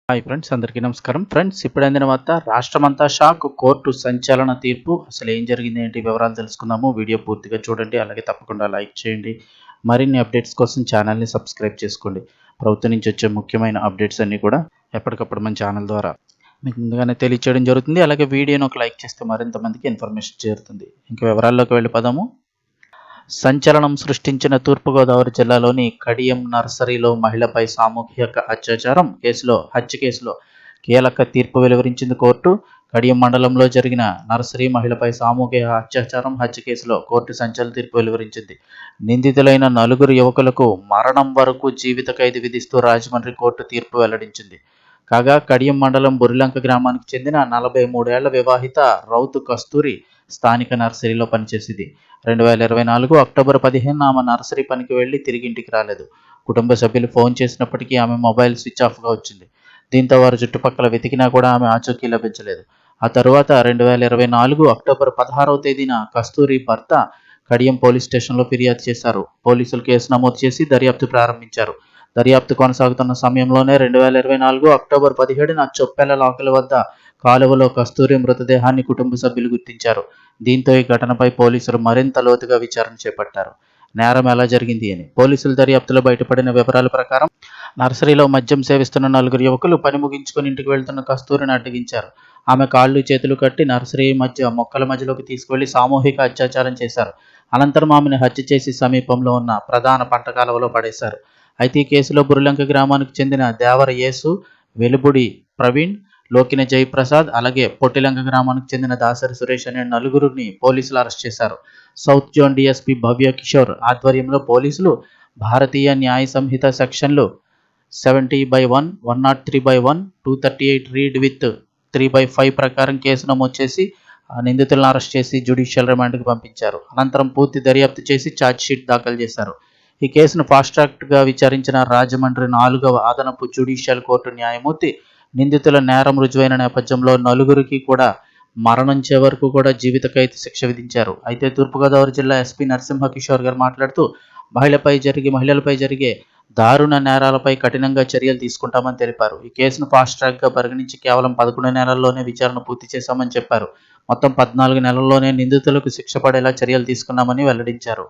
Hi friends, అందరికీ నమస్కారం. Friends, ఇప్పుడు అందిన వార్త రాష్ట్రమంతా షాక్. కోర్టు సంచలన తీర్పు. అసలు ఏం జరిగింది, ఏంటి వివరాలు తెలుసుకుందాము. వీడియో పూర్తిగా చూడండి, అలాగే తప్పకుండా లైక్ చేయండి. మరిన్ని అప్డేట్స్ కోసం ఛానల్ని సబ్స్క్రైబ్ చేసుకోండి. ప్రభుత్వం నుంచి వచ్చే ముఖ్యమైన అప్డేట్స్ అన్నీ కూడా ఎప్పటికప్పుడు మన ఛానల్ ద్వారా మీకు ముందుగానే తెలియచేయడం జరుగుతుంది. అలాగే వీడియోని ఒక లైక్ చేస్తే మరింత మందికి ఇన్ఫర్మేషన్ చేరుతుంది. ఇంకా వివరాల్లోకి వెళ్ళిపోదాము. సంచలనం సృష్టించిన తూర్పుగోదావరి జిల్లాలోని కడియం నర్సరీలో మహిళపై సామూహిక అత్యాచారం హత్య కేసులో కీలక తీర్పు వెలువరించింది కోర్టు. కడియం మండలంలో జరిగిన నర్సరీ మహిళపై సామూహిక హత్య కేసులో కోర్టు సంచలన తీర్పు వెలువరించింది. నిందితులైన 4 యువకులకు మరణం వరకు జీవిత ఖైదు విధిస్తూ రాజమండ్రి కోర్టు తీర్పు వెల్లడించింది. కాగా కడియం మండలం బురిలంక గ్రామానికి చెందిన 43 ఏళ్ల వివాహిత రౌతు కస్తూరి స్థానిక నర్సరీలో పనిచేసింది. 2024 అక్టోబర్ 15 ఆమె నర్సరీ పనికి వెళ్లి తిరిగి ఇంటికి రాలేదు. కుటుంబ సభ్యులు ఫోన్ చేసినప్పటికీ ఆమె మొబైల్ స్విచ్ ఆఫ్గా వచ్చింది. దీంతో వారు చుట్టుపక్కల వెతికినా కూడా ఆమె ఆచూకీ లభించలేదు. ఆ తరువాత 2024 అక్టోబర్ 16వ తేదీన కస్తూరి భర్త కడియం పోలీస్ స్టేషన్లో ఫిర్యాదు చేశారు. పోలీసులు కేసు నమోదు చేసి దర్యాప్తు ప్రారంభించారు. దర్యాప్తు కొనసాగుతున్న సమయంలోనే 2024 అక్టోబర్ 17న చొప్పెల లాకుల వద్ద కాలువలో కస్తూరి మృతదేహాన్ని కుటుంబ సభ్యులు గుర్తించారు. దీంతో ఈ ఘటనపై పోలీసులు మరింత లోతుగా విచారణ చేపట్టారు. నేరం ఎలా జరిగింది అని పోలీసుల దర్యాప్తులో బయటపడిన వివరాల ప్రకారం నర్సరీలో మద్యం సేవిస్తున్న 4 యువకులు పని ముగించుకొని ఇంటికి వెళ్తున్న కస్తూరిని అడ్డగించారు. ఆమె కాళ్ళు చేతులు కట్టి నర్సరీ మొక్కల మధ్యలోకి తీసుకువెళ్లి సామూహిక అత్యాచారం చేశారు. అనంతరం ఆమెను హత్య చేసి సమీపంలో ఉన్న ప్రధాన పంట కాలువలో పడేశారు. అయితే ఈ కేసులో బురిలంక గ్రామానికి చెందిన దేవర యేసు, వెలుబుడి ప్రవీణ్, లోకిన జయప్రసాద్, అలాగే పొట్టిలంక గ్రామానికి చెందిన దాసరి సురేష్ అనే 4గురిని పోలీసులు అరెస్ట్ చేశారు. సౌత్ జోన్ డీఎస్పీ భవ్య కిషోర్ ఆధ్వర్యంలో పోలీసులు భారతీయ న్యాయ సంహిత సెక్షన్లు 70/1, 103/1, 238 రీడ్ విత్ 3/5 ప్రకారం కేసు నమోదు చేసి నిందితులను అరెస్ట్ చేసి జ్యుడిషియల్ రిమాండ్కు పంపించారు. అనంతరం పూర్తి దర్యాప్తు చేసి ఛార్జ్షీట్ దాఖలు చేశారు. ఈ కేసును ఫాస్ట్ ట్రాక్గా విచారించిన రాజమండ్రి 4వ అదనపు జ్యుడిషియల్ కోర్టు న్యాయమూర్తి నిందితుల నేరం రుజువైన నేపథ్యంలో 4గురికి కూడా మరణించే వరకు కూడా జీవిత ఖైదు శిక్ష విధించారు. అయితే తూర్పుగోదావరి జిల్లా ఎస్పీ నరసింహ కిషోర్ గారు మాట్లాడుతూ మహిళలపై జరిగే దారుణ నేరాలపై కఠినంగా చర్యలు తీసుకుంటామని తెలిపారు. ఈ కేసును ఫాస్ట్ ట్రాక్గా పరిగణించి కేవలం 11 నెలల్లోనే విచారణ పూర్తి చేశామని చెప్పారు. మొత్తం 14 నెలల్లోనే నిందితులకు శిక్ష పడేలా చర్యలు తీసుకున్నామని వెల్లడించారు.